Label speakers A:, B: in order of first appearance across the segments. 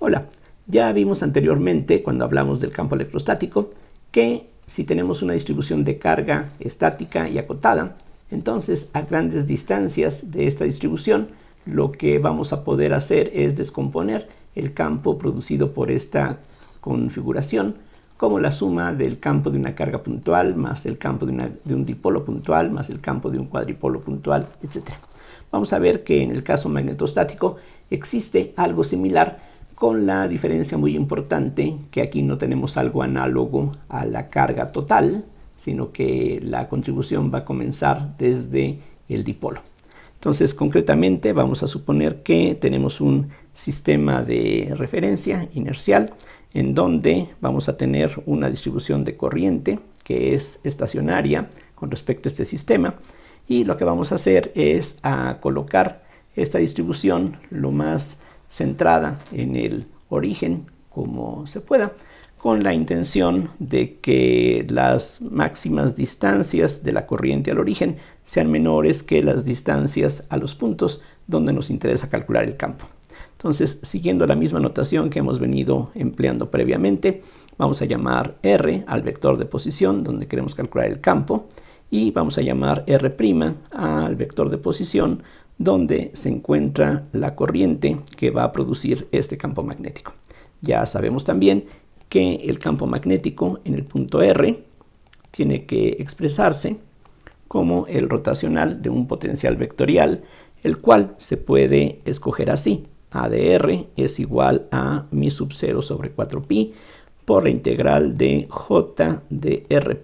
A: Hola, ya vimos anteriormente cuando hablamos del campo electrostático que si tenemos una distribución de carga estática y acotada, entonces a grandes distancias de esta distribución lo que vamos a poder hacer es descomponer el campo producido por esta configuración como la suma del campo de una carga puntual más el campo de un dipolo puntual más el campo de un cuadripolo puntual, etc. Vamos a ver que en el caso magnetostático existe algo similar, con la diferencia muy importante que aquí no tenemos algo análogo a la carga total, sino que la contribución va a comenzar desde el dipolo. Entonces, concretamente, vamos a suponer que tenemos un sistema de referencia inercial en donde vamos a tener una distribución de corriente que es estacionaria con respecto a este sistema, y lo que vamos a hacer es colocar esta distribución lo más centrada en el origen como se pueda, con la intención de que las máximas distancias de la corriente al origen sean menores que las distancias a los puntos donde nos interesa calcular el campo. Entonces, siguiendo la misma notación que hemos venido empleando previamente, vamos a llamar R al vector de posición donde queremos calcular el campo, y vamos a llamar R' al vector de posición donde se encuentra la corriente que va a producir este campo magnético. Ya sabemos también que el campo magnético en el punto R tiene que expresarse como el rotacional de un potencial vectorial, el cual se puede escoger así: A de R es igual a mi sub 0 sobre 4pi por la integral de J de R'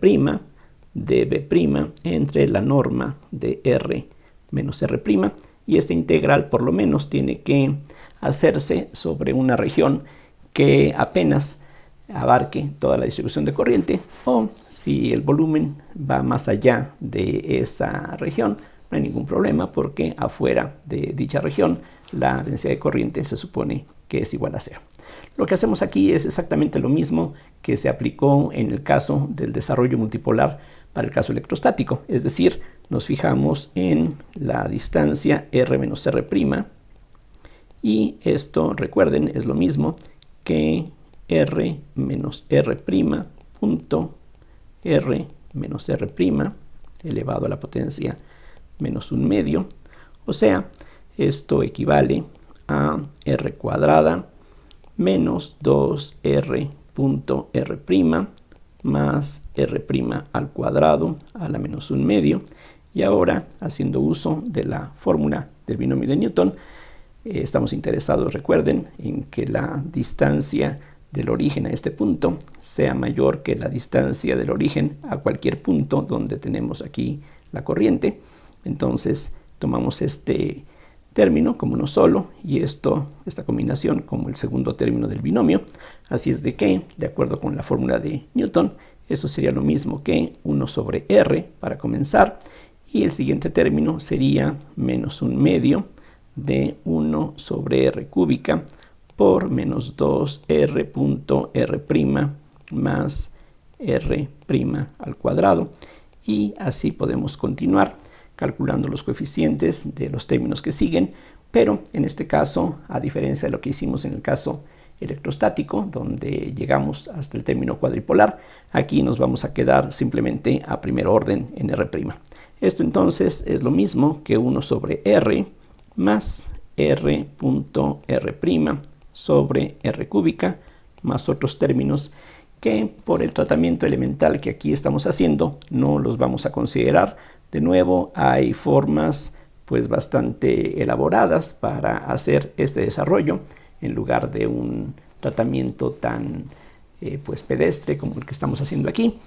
A: de B' entre la norma de R menos R', y esta integral por lo menos tiene que hacerse sobre una región que apenas abarque toda la distribución de corriente, o si el volumen va más allá de esa región, no hay ningún problema porque afuera de dicha región la densidad de corriente se supone que es igual a 0. Lo que hacemos aquí es exactamente lo mismo que se aplicó en el caso del desarrollo multipolar para el caso electrostático, es decir, nos fijamos en la distancia R menos R', y esto, recuerden, es lo mismo que R menos R' punto R menos R' elevado a la potencia menos un medio, o sea, esto equivale a R cuadrada menos 2R punto R' más R' al cuadrado a la menos un medio. Y ahora, haciendo uso de la fórmula del binomio de Newton, estamos interesados, recuerden, en que la distancia del origen a este punto sea mayor que la distancia del origen a cualquier punto donde tenemos aquí la corriente. Entonces tomamos este término como uno solo y esta combinación como el segundo término del binomio. Así es de que, de acuerdo con la fórmula de Newton, eso sería lo mismo que 1 sobre R para comenzar, y el siguiente término sería menos un medio de 1 sobre R cúbica por menos 2R punto R' más R' al cuadrado, y así podemos continuar calculando los coeficientes de los términos que siguen, pero en este caso, a diferencia de lo que hicimos en el caso electrostático, donde llegamos hasta el término cuadripolar, aquí nos vamos a quedar simplemente a primer orden en R'. Esto entonces es lo mismo que 1 sobre R más R punto R' sobre R cúbica más otros términos que por el tratamiento elemental que aquí estamos haciendo no los vamos a considerar. De nuevo, hay formas pues bastante elaboradas para hacer este desarrollo en lugar de un tratamiento tan pues pedestre como el que estamos haciendo aquí.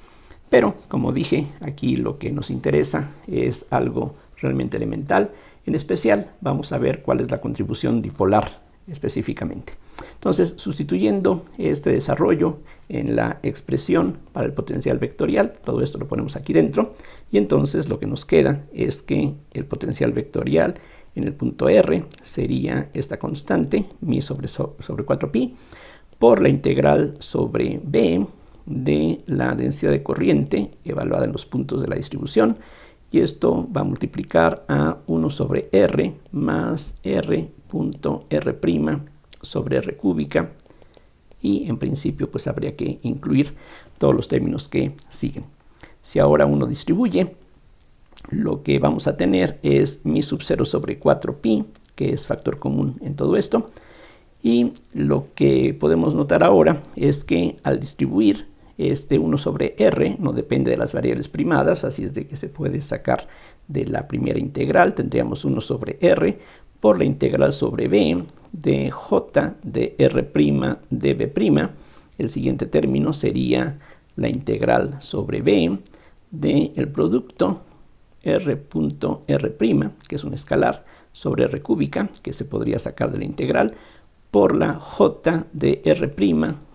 A: Pero, como dije, aquí lo que nos interesa es algo realmente elemental. En especial, vamos a ver cuál es la contribución dipolar específicamente. Entonces, sustituyendo este desarrollo en la expresión para el potencial vectorial, todo esto lo ponemos aquí dentro, y entonces lo que nos queda es que el potencial vectorial en el punto R sería esta constante, mi sobre 4pi, por la integral sobre B de la densidad de corriente evaluada en los puntos de la distribución, y esto va a multiplicar a 1 sobre R más R punto R' sobre R cúbica y en principio pues habría que incluir todos los términos que siguen. Si ahora uno distribuye, lo que vamos a tener es mi sub 0 sobre 4pi, que es factor común en todo esto. Y lo que podemos notar ahora es que al distribuir este 1 sobre r no depende de las variables primadas, así es de que se puede sacar de la primera integral. Tendríamos 1 sobre r por la integral sobre b de j de r' de b'. El siguiente término sería la integral sobre b del producto r.r', que es un escalar, sobre r cúbica, que se podría sacar de la integral, por la j de r'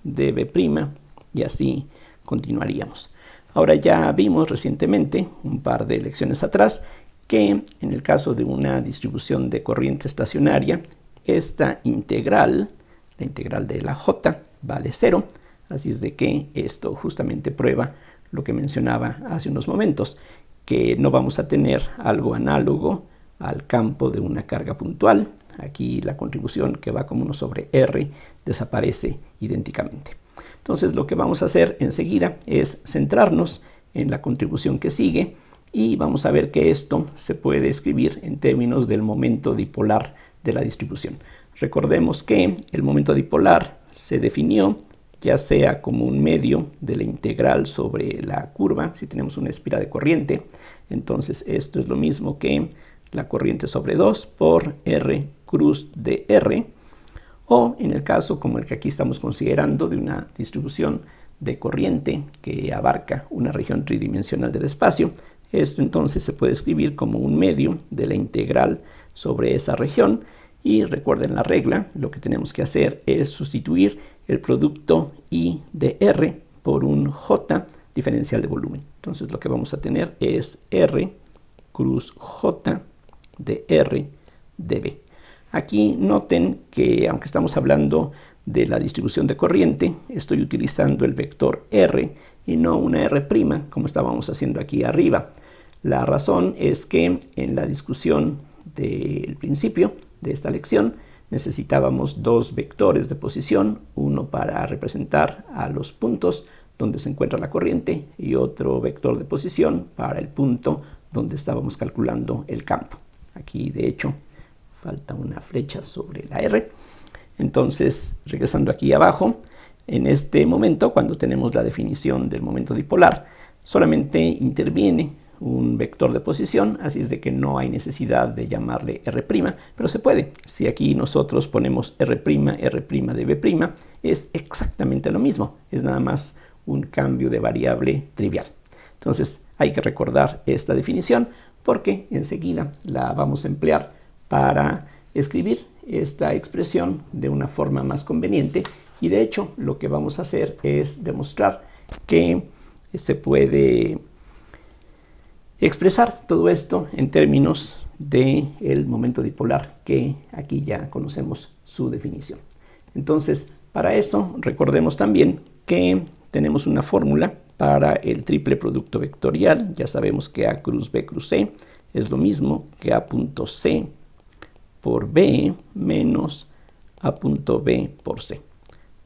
A: de b', y así continuaríamos. Ahora ya vimos recientemente, un par de lecciones atrás, que en el caso de una distribución de corriente estacionaria, esta integral, la integral de la j, vale 0, así es de que esto justamente prueba lo que mencionaba hace unos momentos, que no vamos a tener algo análogo al campo de una carga puntual. Aquí la contribución que va como 1 sobre r desaparece idénticamente. Entonces lo que vamos a hacer enseguida es centrarnos en la contribución que sigue y vamos a ver que esto se puede escribir en términos del momento dipolar de la distribución. Recordemos que el momento dipolar se definió ya sea como un medio de la integral sobre la curva, si tenemos una espiral de corriente, entonces esto es lo mismo que la corriente sobre 2 por r cruz de r, o en el caso como el que aquí estamos considerando de una distribución de corriente que abarca una región tridimensional del espacio, esto entonces se puede escribir como un medio de la integral sobre esa región. Y recuerden la regla, lo que tenemos que hacer es sustituir el producto I de R por un J diferencial de volumen. Entonces lo que vamos a tener es R cruz J de R de B. Aquí noten que aunque estamos hablando de la distribución de corriente, estoy utilizando el vector R y no una R' como estábamos haciendo aquí arriba. La razón es que en la discusión del principio de esta lección necesitábamos dos vectores de posición, uno para representar a los puntos donde se encuentra la corriente y otro vector de posición para el punto donde estábamos calculando el campo. Aquí de hecho falta una flecha sobre la R. Entonces, regresando aquí abajo, en este momento, cuando tenemos la definición del momento dipolar, solamente interviene un vector de posición, así es de que no hay necesidad de llamarle R', pero se puede. Si aquí nosotros ponemos R', R' de B', es exactamente lo mismo, es nada más un cambio de variable trivial. Entonces hay que recordar esta definición porque enseguida la vamos a emplear para escribir esta expresión de una forma más conveniente, y de hecho lo que vamos a hacer es demostrar que se puede expresar todo esto en términos del momento dipolar, que aquí ya conocemos su definición. Entonces, para eso recordemos también que tenemos una fórmula para el triple producto vectorial. Ya sabemos que A cruz B cruz C es lo mismo que A punto C por B menos A punto B por C.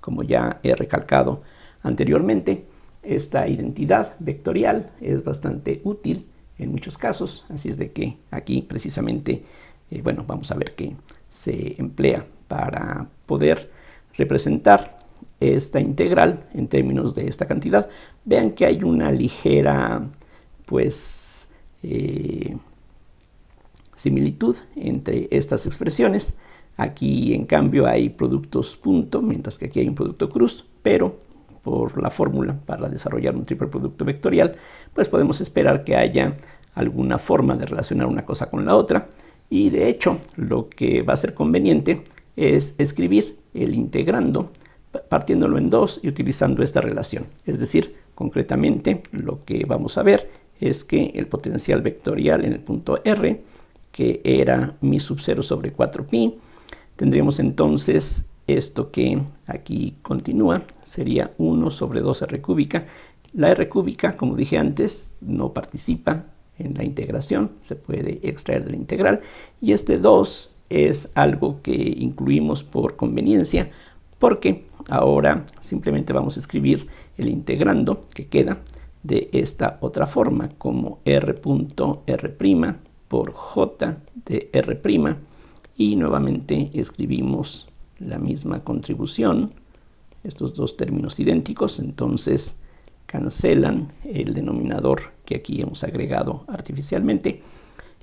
A: Como ya he recalcado anteriormente, esta identidad vectorial es bastante útil en muchos casos, así es de que aquí precisamente, vamos a ver que se emplea para poder representar esta integral en términos de esta cantidad. Vean que hay una ligera, similitud entre estas expresiones. Aquí en cambio hay productos punto, mientras que aquí hay un producto cruz, pero por la fórmula para desarrollar un triple producto vectorial, pues podemos esperar que haya alguna forma de relacionar una cosa con la otra, y de hecho lo que va a ser conveniente es escribir el integrando partiéndolo en dos y utilizando esta relación. Es decir, concretamente lo que vamos a ver es que el potencial vectorial en el punto R, que era mi sub 0 sobre 4pi, tendríamos entonces esto que aquí continúa, sería 1 sobre 2r cúbica. La r cúbica, como dije antes, no participa en la integración, se puede extraer de la integral, y este 2 es algo que incluimos por conveniencia, porque ahora simplemente vamos a escribir el integrando que queda de esta otra forma, como r.r' por j de r', y nuevamente escribimos la misma contribución, estos dos términos idénticos, entonces cancelan el denominador que aquí hemos agregado artificialmente,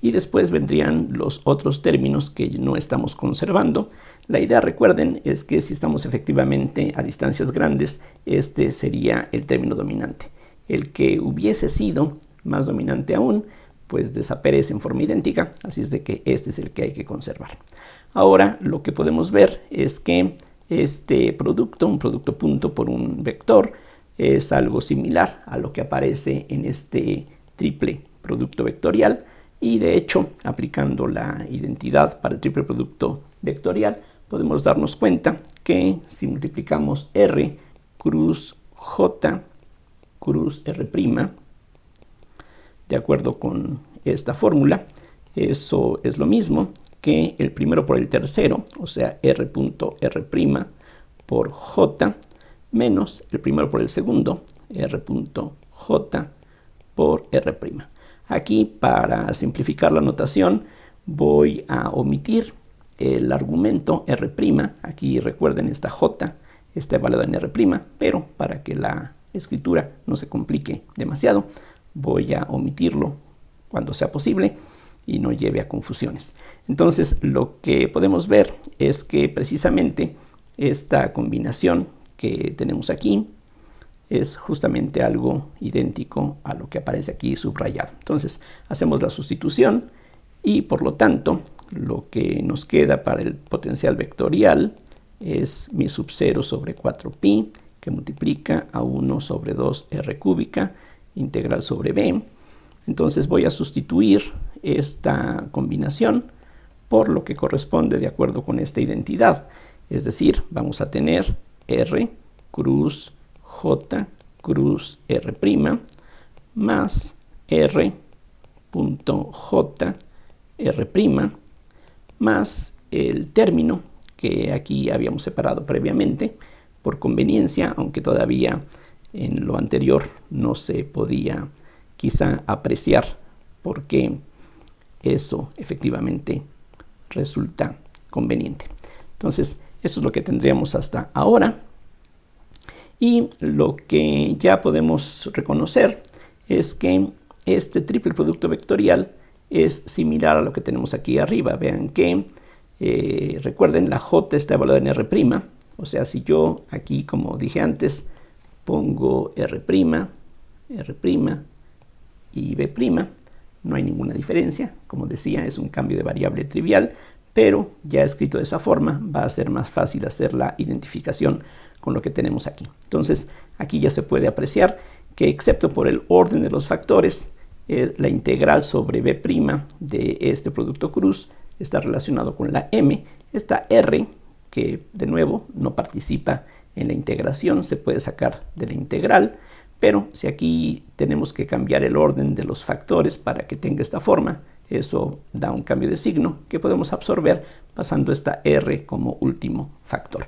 A: y después vendrían los otros términos que no estamos conservando. La idea, recuerden, es que si estamos efectivamente a distancias grandes, este sería el término dominante. El que hubiese sido más dominante aún, pues desaparece en forma idéntica, así es de que este es el que hay que conservar. Ahora lo que podemos ver es que este producto, un producto punto por un vector, es algo similar a lo que aparece en este triple producto vectorial, y de hecho, aplicando la identidad para el triple producto vectorial, podemos darnos cuenta que si multiplicamos R cruz J cruz R', de acuerdo con esta fórmula, eso es lo mismo que el primero por el tercero, o sea, R.R' por J, menos el primero por el segundo, R.J por R'. Aquí, para simplificar la notación, voy a omitir el argumento R'. Aquí recuerden, esta J está evaluada en R', pero para que la escritura no se complique demasiado, voy a omitirlo cuando sea posible y no lleve a confusiones. Entonces, lo que podemos ver es que precisamente esta combinación que tenemos aquí es justamente algo idéntico a lo que aparece aquí subrayado. Entonces, hacemos la sustitución y por lo tanto, lo que nos queda para el potencial vectorial es mi sub 0 sobre 4pi, que multiplica a 1 sobre 2r cúbica, integral sobre b. Entonces voy a sustituir esta combinación por lo que corresponde de acuerdo con esta identidad. Es decir, vamos a tener r cruz j cruz r' más r.j r' más el término que aquí habíamos separado previamente por conveniencia, aunque todavía en lo anterior no se podía quizá apreciar porque eso efectivamente resulta conveniente. Entonces, eso es lo que tendríamos hasta ahora. Y lo que ya podemos reconocer es que este triple producto vectorial es similar a lo que tenemos aquí arriba. Vean que, recuerden, la J está evaluada en R'. O sea, si yo aquí, como dije antes, pongo R', R' y B', no hay ninguna diferencia. Como decía, es un cambio de variable trivial, pero ya escrito de esa forma va a ser más fácil hacer la identificación con lo que tenemos aquí. Entonces, aquí ya se puede apreciar que, excepto por el orden de los factores, la integral sobre B' de este producto cruz está relacionado con la M. Esta R, que de nuevo no participa en la integración, se puede sacar de la integral, pero si aquí tenemos que cambiar el orden de los factores para que tenga esta forma, eso da un cambio de signo que podemos absorber pasando esta R como último factor.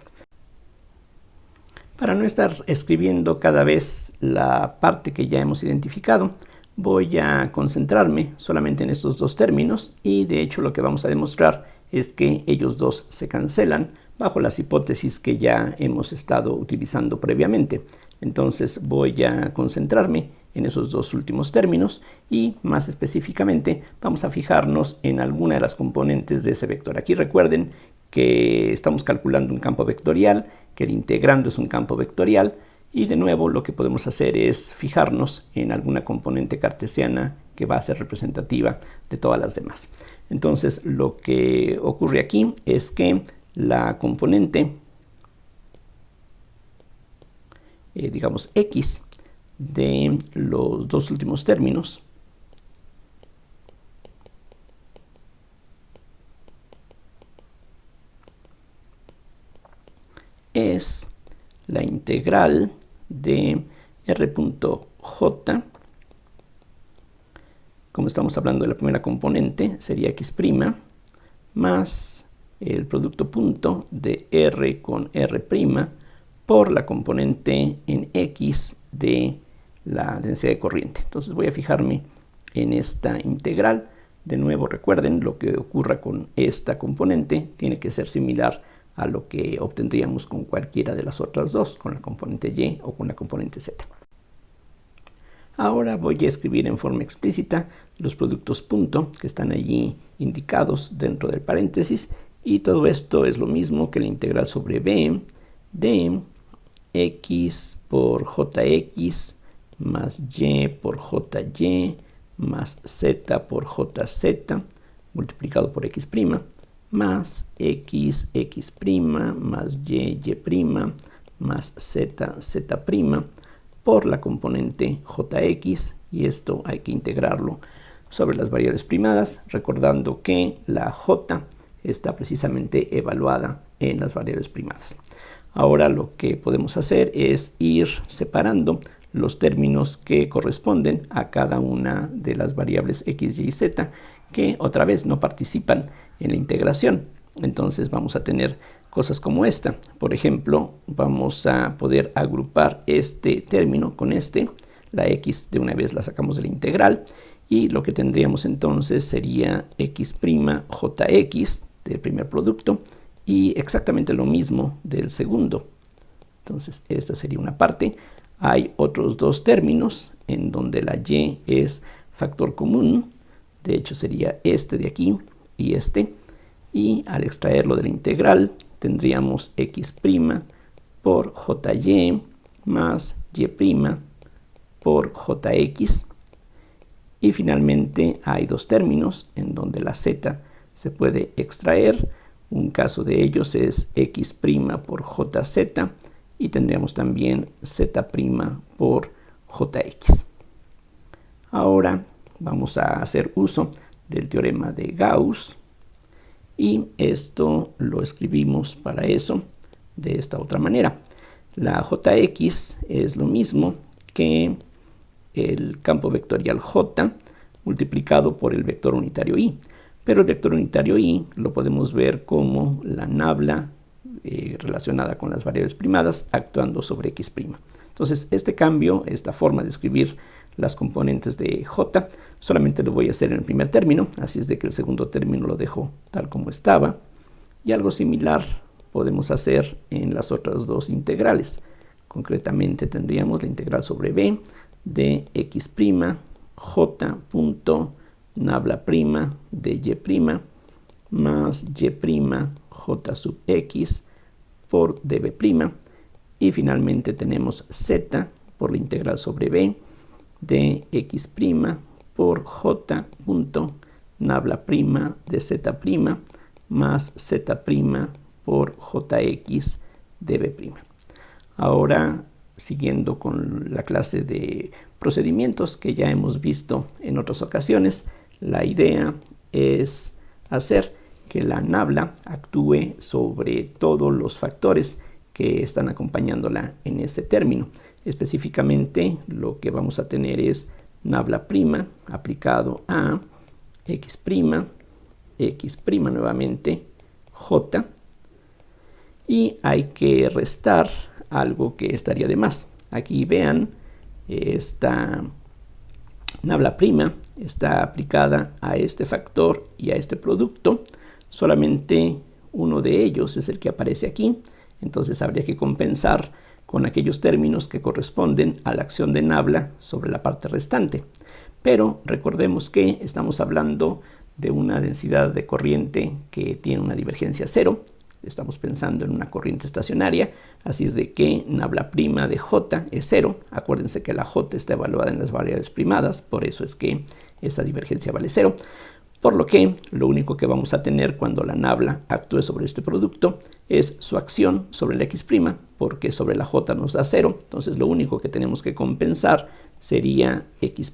A: Para no estar escribiendo cada vez la parte que ya hemos identificado, voy a concentrarme solamente en estos dos términos, y de hecho lo que vamos a demostrar es que ellos dos se cancelan bajo las hipótesis que ya hemos estado utilizando previamente. Entonces voy a concentrarme en esos dos últimos términos y más específicamente vamos a fijarnos en alguna de las componentes de ese vector. Aquí recuerden que estamos calculando un campo vectorial, que el integrando es un campo vectorial, y de nuevo lo que podemos hacer es fijarnos en alguna componente cartesiana que va a ser representativa de todas las demás. Entonces lo que ocurre aquí es que la componente, digamos x, de los dos últimos términos es la integral de r.j, como estamos hablando de la primera componente, sería x', más el producto punto de r con r' por la componente en x de la densidad de corriente. Entonces voy a fijarme en esta integral. De nuevo, recuerden, lo que ocurra con esta componente tiene que ser similar a lo que obtendríamos con cualquiera de las otras dos, con la componente y o con la componente z. Ahora voy a escribir en forma explícita los productos punto que están allí indicados dentro del paréntesis, y todo esto es lo mismo que la integral sobre b de x por jx más y por jy más z por jz multiplicado por x' más x más y más z por la componente jx, y esto hay que integrarlo sobre las variables primadas, recordando que la j está precisamente evaluada en las variables primadas. Ahora lo que podemos hacer es ir separando los términos que corresponden a cada una de las variables x, y, z, que otra vez no participan en la integración. Entonces vamos a tener cosas como esta. Por ejemplo, vamos a poder agrupar este término con este. La x de una vez la sacamos de la integral, y lo que tendríamos entonces sería x' jx del primer producto y exactamente lo mismo del segundo. Entonces esta sería una parte. Hay otros dos términos en donde la y es factor común. De hecho sería este de aquí y este. Y al extraerlo de la integral tendríamos x' por jy más y' por jx. Y finalmente hay dos términos en donde la z se puede extraer. Un caso de ellos es x' por jz, y tendríamos también z' por jx. Ahora vamos a hacer uso del teorema de Gauss, y esto lo escribimos para eso de esta otra manera. La jx es lo mismo que el campo vectorial j multiplicado por el vector unitario i, pero el vector unitario i lo podemos ver como la nabla relacionada con las variables primadas actuando sobre x'. Entonces este cambio, esta forma de escribir las componentes de j, solamente lo voy a hacer en el primer término, así es de que el segundo término lo dejo tal como estaba, y algo similar podemos hacer en las otras dos integrales. Concretamente tendríamos la integral sobre b de x' j punto nabla prima de y' más y' j sub x por db', y finalmente tenemos z por la integral sobre b de x' por j punto nabla prima de z' más z' por jx db'. Ahora, siguiendo con la clase de procedimientos que ya hemos visto en otras ocasiones, la idea es hacer que la nabla actúe sobre todos los factores que están acompañándola en este término. Específicamente lo que vamos a tener es nabla prima aplicado a x', x' nuevamente, j, y hay que restar algo que estaría de más. Aquí vean, esta nabla prima está aplicada a este factor y a este producto. Solamente uno de ellos es el que aparece aquí, entonces habría que compensar con aquellos términos que corresponden a la acción de nabla sobre la parte restante. Pero recordemos que estamos hablando de una densidad de corriente que tiene una divergencia cero. Estamos pensando en una corriente estacionaria, así es de que nabla prima de j es cero. Acuérdense que la j está evaluada en las variables primadas, por eso es que esa divergencia vale cero. Por lo que lo único que vamos a tener cuando la nabla actúe sobre este producto es su acción sobre la x', porque sobre la j nos da cero. Entonces lo único que tenemos que compensar sería x'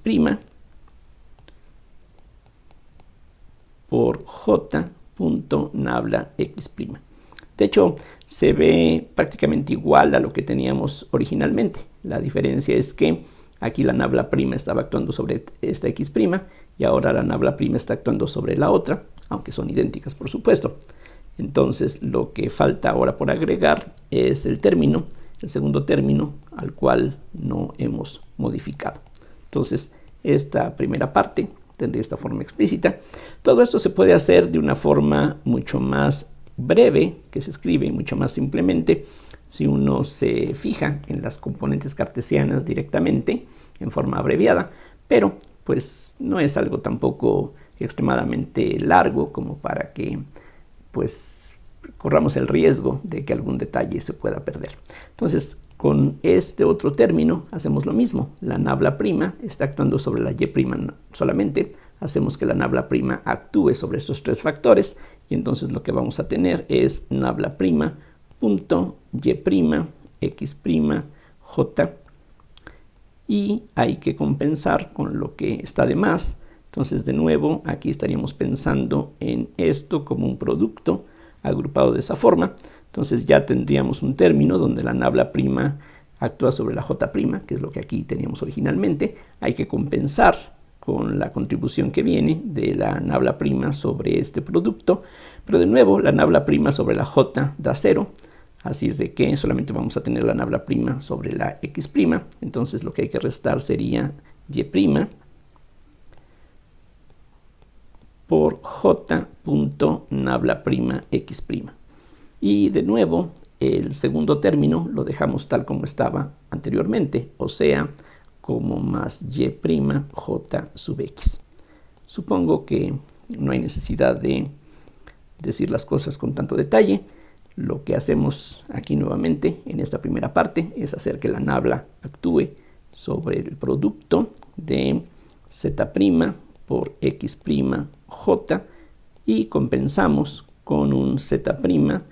A: por j punto nabla x'. De hecho, se ve prácticamente igual a lo que teníamos originalmente. La diferencia es que aquí la nabla prima estaba actuando sobre esta x', y ahora la nabla prima está actuando sobre la otra, aunque son idénticas, por supuesto. Entonces lo que falta ahora por agregar es el término el segundo término al cual no hemos modificado. Entonces, esta primera parte tendría esta forma explícita. Todo esto se puede hacer de una forma mucho más breve, que se escribe mucho más simplemente, si uno se fija en las componentes cartesianas directamente, en forma abreviada, pero pues no es algo tampoco extremadamente largo como para que pues corramos el riesgo de que algún detalle se pueda perder. Entonces, con este otro término hacemos lo mismo. La nabla prima está actuando sobre la y prima solamente. Hacemos que la nabla prima actúe sobre estos tres factores y entonces lo que vamos a tener es nabla prima punto y prima x prima j, y hay que compensar con lo que está de más. Entonces, de nuevo, aquí estaríamos pensando en esto como un producto agrupado de esa forma. Entonces ya tendríamos un término donde la nabla prima actúa sobre la j prima, que es lo que aquí teníamos originalmente. Hay que compensar con la contribución que viene de la nabla prima sobre este producto, pero de nuevo la nabla prima sobre la j da 0, así es de que solamente vamos a tener la nabla prima sobre la x prima. Entonces lo que hay que restar sería y prima por j punto nabla prima x prima. Y de nuevo, el segundo término lo dejamos tal como estaba anteriormente, o sea, como más y prima j sub x. Supongo que no hay necesidad de decir las cosas con tanto detalle. Lo que hacemos aquí nuevamente en esta primera parte es hacer que la nabla actúe sobre el producto de z' por x' j y compensamos con un z'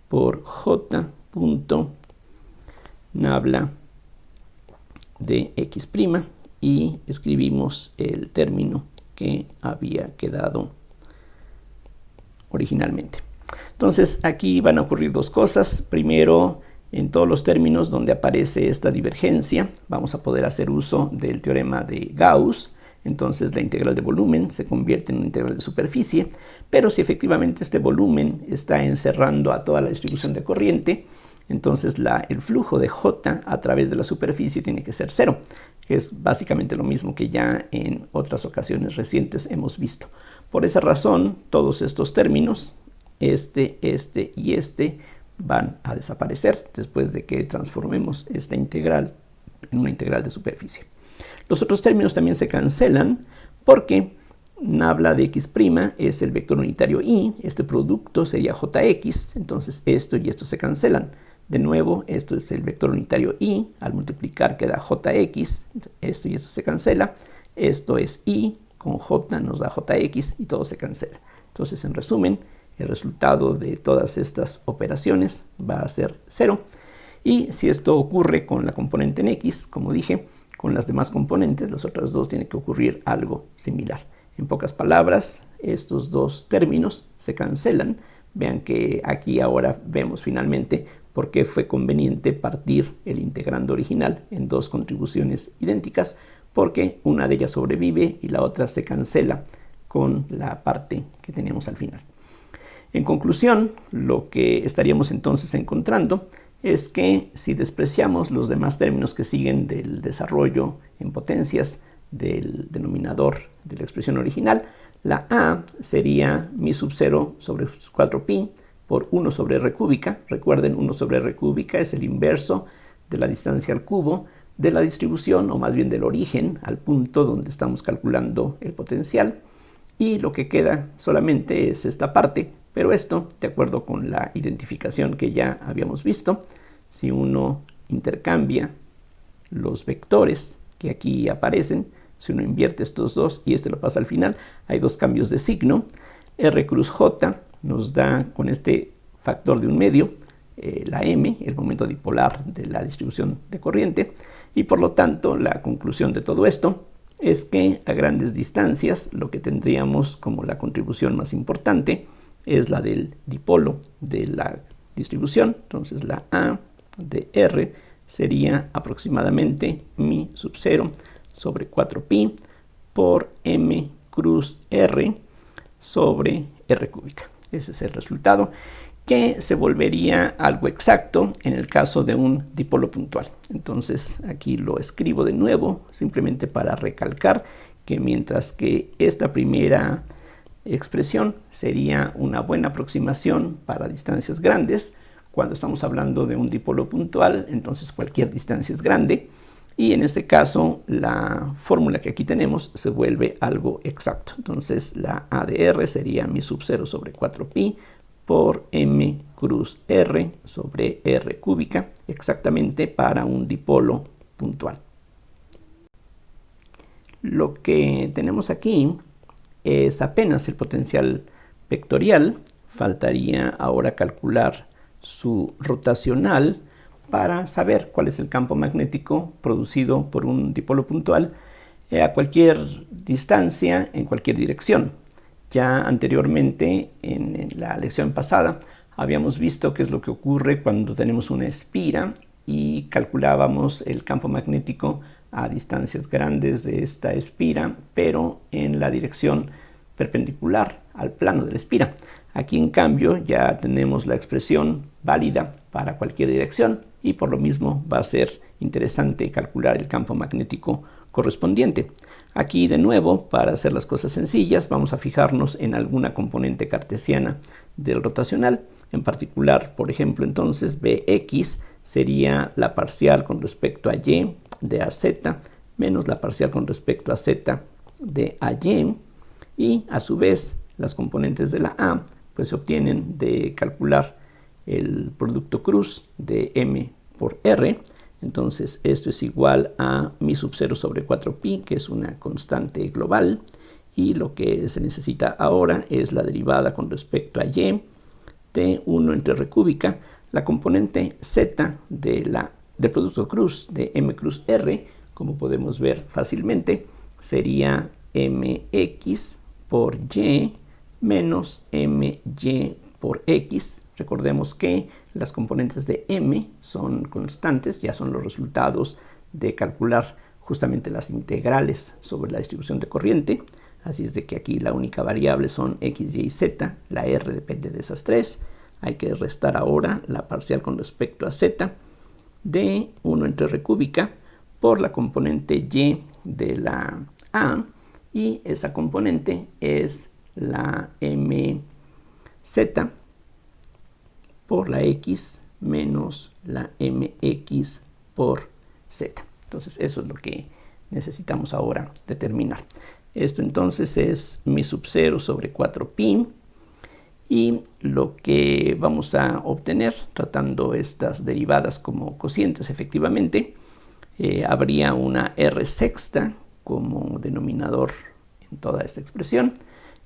A: por j punto nabla de x' y escribimos el término que había quedado originalmente. Entonces aquí van a ocurrir dos cosas. Primero, en todos los términos donde aparece esta divergencia vamos a poder hacer uso del teorema de Gauss. Entonces la integral de volumen se convierte en una integral de superficie, pero si efectivamente este volumen está encerrando a toda la distribución de corriente, entonces el flujo de J a través de la superficie tiene que ser 0, que es básicamente lo mismo que ya en otras ocasiones recientes hemos visto. Por esa razón, todos estos términos, este y este, van a desaparecer después de que transformemos esta integral en una integral de superficie. Los otros términos también se cancelan porque nabla de x' es el vector unitario y, este producto sería jx, entonces esto y esto se cancelan. De nuevo, esto es el vector unitario y, al multiplicar queda jx, esto y esto se cancela, esto es y, con j nos da jx y todo se cancela. Entonces, en resumen, el resultado de todas estas operaciones va a ser 0. Y si esto ocurre con la componente en x, como dije, con las demás componentes, las otras dos, tiene que ocurrir algo similar. En pocas palabras, estos dos términos se cancelan. Vean que aquí ahora vemos finalmente por qué fue conveniente partir el integrando original en dos contribuciones idénticas, porque una de ellas sobrevive y la otra se cancela con la parte que teníamos al final. En conclusión, lo que estaríamos entonces encontrando es que si despreciamos los demás términos que siguen del desarrollo en potencias del denominador de la expresión original, la A sería mi sub 0 sobre 4pi por 1 sobre r cúbica. Recuerden, 1 sobre r cúbica es el inverso de la distancia al cubo de la distribución, o más bien del origen al punto donde estamos calculando el potencial. Y lo que queda solamente es esta parte, pero esto, de acuerdo con la identificación que ya habíamos visto, si uno intercambia los vectores que aquí aparecen, si uno invierte estos dos y este lo pasa al final, hay dos cambios de signo. R cruz J nos da con este factor de un medio, la m, el momento dipolar de la distribución de corriente, y por lo tanto la conclusión de todo esto es que a grandes distancias lo que tendríamos como la contribución más importante es la del dipolo de la distribución. Entonces la A de R sería aproximadamente mi sub 0 sobre 4pi por m cruz R sobre r cúbica. Ese es el resultado. que se volvería algo exacto en el caso de un dipolo puntual. Entonces aquí lo escribo de nuevo, simplemente para recalcar que mientras que esta primera expresión sería una buena aproximación para distancias grandes, cuando estamos hablando de un dipolo puntual, entonces cualquier distancia es grande, y en este caso la fórmula que aquí tenemos se vuelve algo exacto. Entonces la A de R sería mi sub 0 sobre 4pi por m cruz r sobre r cúbica, exactamente para un dipolo puntual. Lo que tenemos aquí es apenas el potencial vectorial. Faltaría ahora calcular su rotacional para saber cuál es el campo magnético producido por un dipolo puntual a cualquier distancia, en cualquier dirección. Ya anteriormente, en la lección pasada, habíamos visto qué es lo que ocurre cuando tenemos una espira y calculábamos el campo magnético a distancias grandes de esta espira, pero en la dirección perpendicular al plano de la espira. Aquí, en cambio, ya tenemos la expresión válida para cualquier dirección y por lo mismo va a ser interesante calcular el campo magnético correspondiente. Aquí, de nuevo, para hacer las cosas sencillas, vamos a fijarnos en alguna componente cartesiana del rotacional. En particular, por ejemplo, entonces Bx sería la parcial con respecto a y de AZ menos la parcial con respecto a z de AY, y a su vez las componentes de la A pues se obtienen de calcular el producto cruz de m por r. Entonces esto es igual a mi sub 0 sobre 4pi, que es una constante global, y lo que se necesita ahora es la derivada con respecto a y de 1 entre r cúbica, la componente z del producto cruz de m cruz r, como podemos ver fácilmente, sería mx por y menos my por x. Recordemos que las componentes de m son constantes, ya son los resultados de calcular justamente las integrales sobre la distribución de corriente. Así es de que aquí la única variable son x, y, z, la r depende de esas tres. Hay que restar ahora la parcial con respecto a z de 1 entre r cúbica por la componente y de la a, y esa componente es la mz por la x menos la mx por z. Entonces eso es lo que necesitamos ahora determinar. Esto entonces es mi sub 0 sobre 4pi, y lo que vamos a obtener tratando estas derivadas como cocientes efectivamente, habría una r sexta como denominador en toda esta expresión,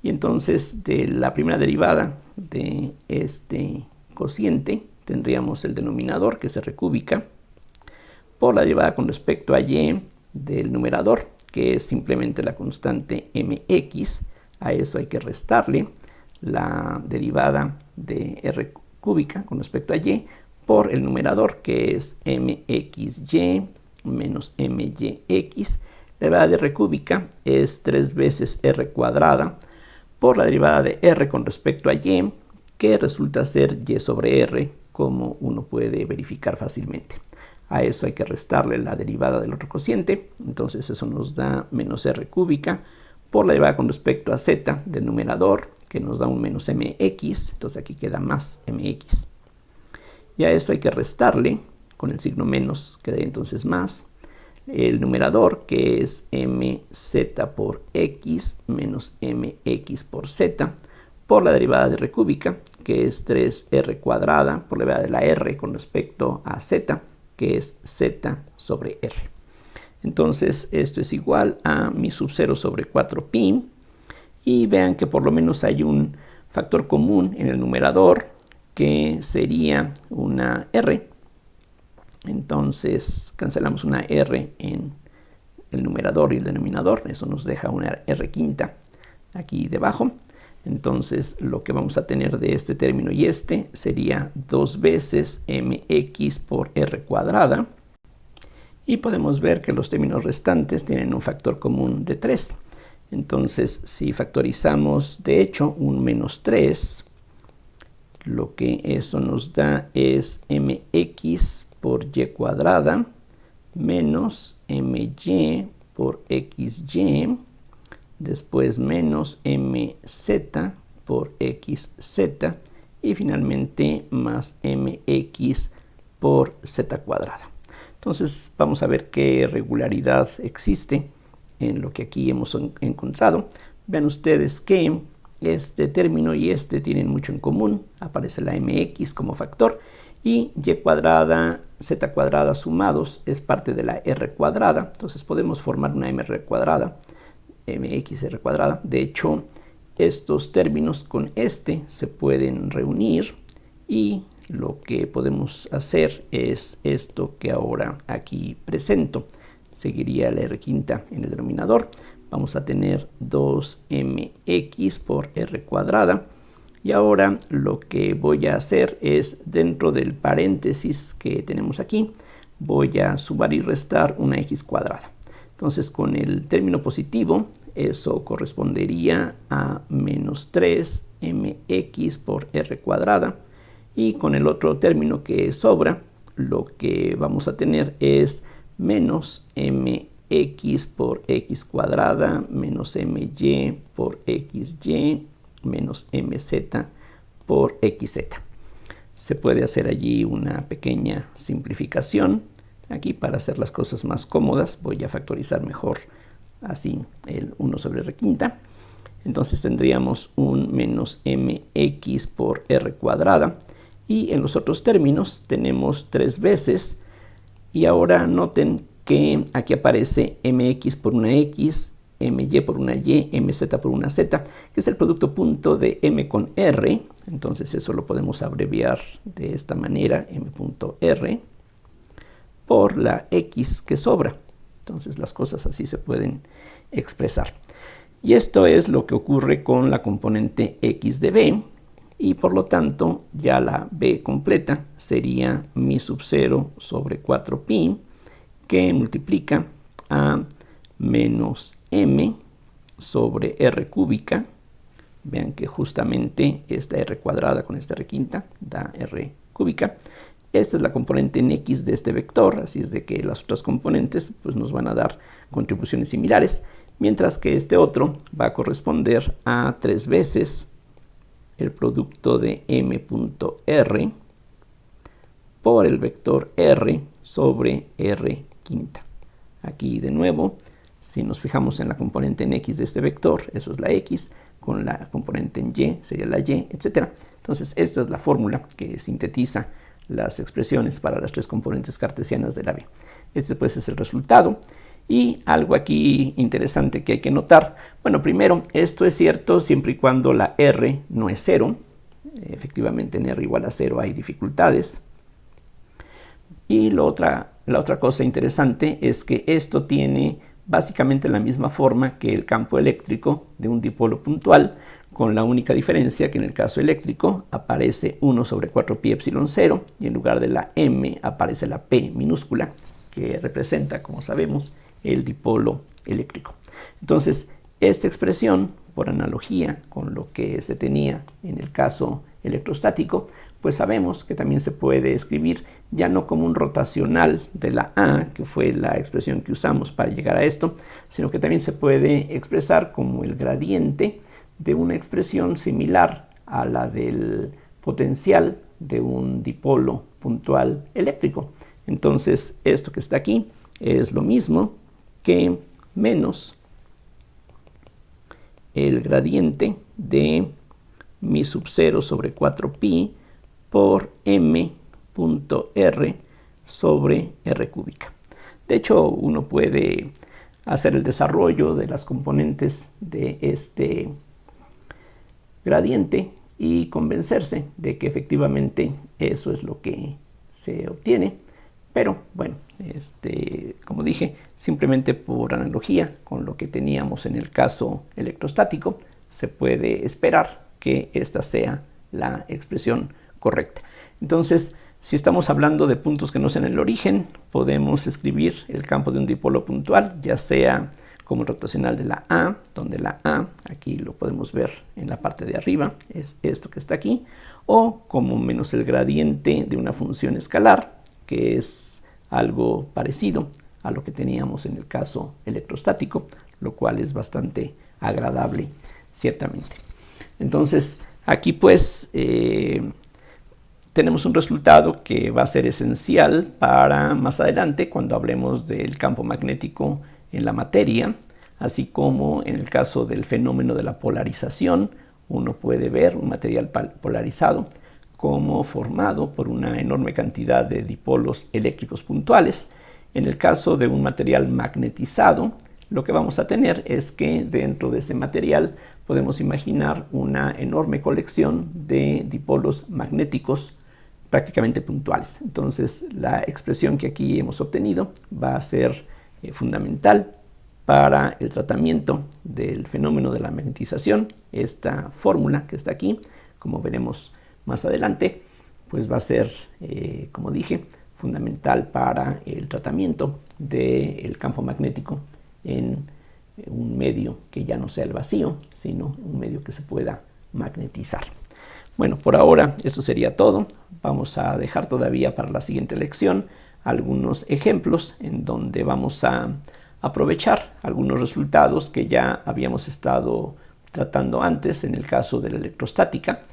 A: y entonces de la primera derivada de este cociente tendríamos el denominador, que es r cúbica, por la derivada con respecto a y del numerador, que es simplemente la constante mx. A eso hay que restarle la derivada de r cúbica con respecto a y por el numerador, que es mxy menos myx. La derivada de r cúbica es 3 veces r cuadrada por la derivada de r con respecto a y, que resulta ser y sobre r, como uno puede verificar fácilmente. A eso hay que restarle la derivada del otro cociente, entonces eso nos da menos r cúbica por la derivada con respecto a z del numerador, que nos da un menos mx, entonces aquí queda más mx. Y a eso hay que restarle, con el signo menos queda entonces más, el numerador, que es mz por x menos mx por z, por la derivada de r cúbica, que es 3r cuadrada, por la derivada de la r con respecto a z, que es z sobre r. Entonces esto es igual a mi sub 0 sobre 4pi, y vean que por lo menos hay un factor común en el numerador, que sería una r. Entonces cancelamos una r en el numerador y el denominador, eso nos deja una r quinta aquí debajo. Entonces lo que vamos a tener de este término y este sería 2 veces mx por r cuadrada, y podemos ver que los términos restantes tienen un factor común de 3. Entonces si factorizamos de hecho un menos 3 lo que eso nos da es mx por y cuadrada menos my por xy, después menos mz por xz y finalmente más mx por z cuadrada. Entonces vamos a ver qué regularidad existe en lo que aquí hemos encontrado. Vean ustedes que este término y este tienen mucho en común. Aparece la mx como factor y y cuadrada, z cuadrada sumados es parte de la r cuadrada. Entonces podemos formar una mr cuadrada, mxr cuadrada. De hecho, estos términos con este se pueden reunir y lo que podemos hacer es esto que ahora aquí presento. Seguiría la r quinta en el denominador. Vamos a tener 2mx por r cuadrada. Y ahora lo que voy a hacer es, dentro del paréntesis que tenemos aquí, voy a sumar y restar una x cuadrada. Entonces, con el término positivo, eso correspondería a menos 3mx por r cuadrada. Y con el otro término que sobra, lo que vamos a tener es menos mx por x cuadrada menos my por xy menos mz por xz. Se puede hacer allí una pequeña simplificación. Aquí, para hacer las cosas más cómodas, voy a factorizar mejor así el 1 sobre r quinta. Entonces tendríamos un menos mx por r cuadrada. Y en los otros términos tenemos 3 veces. Y ahora noten que aquí aparece mx por una x, my por una y, mz por una z, que es el producto punto de m con r. Entonces eso lo podemos abreviar de esta manera, m.r, por la x que sobra. Entonces las cosas así se pueden expresar. Y esto es lo que ocurre con la componente x de b. Y por lo tanto, ya la b completa sería mi sub 0 sobre 4pi, que multiplica a menos m sobre r cúbica. Vean que justamente esta r cuadrada con esta r quinta da r cúbica. Esta es la componente en x de este vector, así es de que las otras componentes pues, nos van a dar contribuciones similares, mientras que este otro va a corresponder a 3 veces el producto de m.r por el vector r sobre r quinta. Aquí de nuevo, si nos fijamos en la componente en x de este vector, eso es la x, con la componente en y sería la y, etc. Entonces esta es la fórmula que sintetiza las expresiones para las 3 componentes cartesianas de la b. Este pues es el resultado. Y algo aquí interesante que hay que notar. Bueno, primero, esto es cierto siempre y cuando la r no es 0. Efectivamente, en r igual a 0 hay dificultades. Y la otra cosa interesante es que esto tiene básicamente la misma forma que el campo eléctrico de un dipolo puntual, con la única diferencia que en el caso eléctrico aparece 1 sobre 4pi epsilon 0 y en lugar de la m aparece la p minúscula, que representa, como sabemos, el dipolo eléctrico. Entonces, esta expresión, por analogía con lo que se tenía en el caso electrostático, pues sabemos que también se puede escribir ya no como un rotacional de la A, que fue la expresión que usamos para llegar a esto, sino que también se puede expresar como el gradiente de una expresión similar a la del potencial de un dipolo puntual eléctrico. Entonces, esto que está aquí es lo mismo que menos el gradiente de mi sub 0 sobre 4pi por m.r sobre r cúbica. De hecho, uno puede hacer el desarrollo de las componentes de este gradiente y convencerse de que efectivamente eso es lo que se obtiene. Pero bueno, como dije, simplemente por analogía con lo que teníamos en el caso electrostático, se puede esperar que esta sea la expresión correcta. Entonces, si estamos hablando de puntos que no sean el origen, podemos escribir el campo de un dipolo puntual, ya sea como el rotacional de la A, donde la A, aquí lo podemos ver en la parte de arriba, es esto que está aquí, o como menos el gradiente de una función escalar, que es algo parecido a lo que teníamos en el caso electrostático, lo cual es bastante agradable ciertamente. Entonces aquí pues tenemos un resultado que va a ser esencial para más adelante cuando hablemos del campo magnético en la materia, así como en el caso del fenómeno de la polarización. Uno puede ver un material polarizado como formado por una enorme cantidad de dipolos eléctricos puntuales. En el caso de un material magnetizado, lo que vamos a tener es que dentro de ese material podemos imaginar una enorme colección de dipolos magnéticos prácticamente puntuales. Entonces, la expresión que aquí hemos obtenido va a ser fundamental para el tratamiento del fenómeno de la magnetización. Esta fórmula que está aquí, como veremos más adelante, pues va a ser, como dije, fundamental para el tratamiento del campo magnético en un medio que ya no sea el vacío, sino un medio que se pueda magnetizar. Bueno, por ahora eso sería todo. Vamos a dejar todavía para la siguiente lección algunos ejemplos en donde vamos a aprovechar algunos resultados que ya habíamos estado tratando antes en el caso de la electrostática.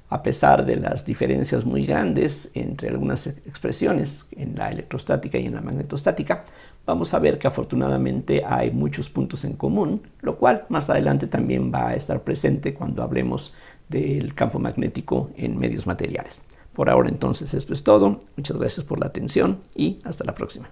A: A pesar de las diferencias muy grandes entre algunas expresiones en la electrostática y en la magnetostática, vamos a ver que afortunadamente hay muchos puntos en común, lo cual más adelante también va a estar presente cuando hablemos del campo magnético en medios materiales. Por ahora entonces esto es todo. Muchas gracias por la atención y hasta la próxima.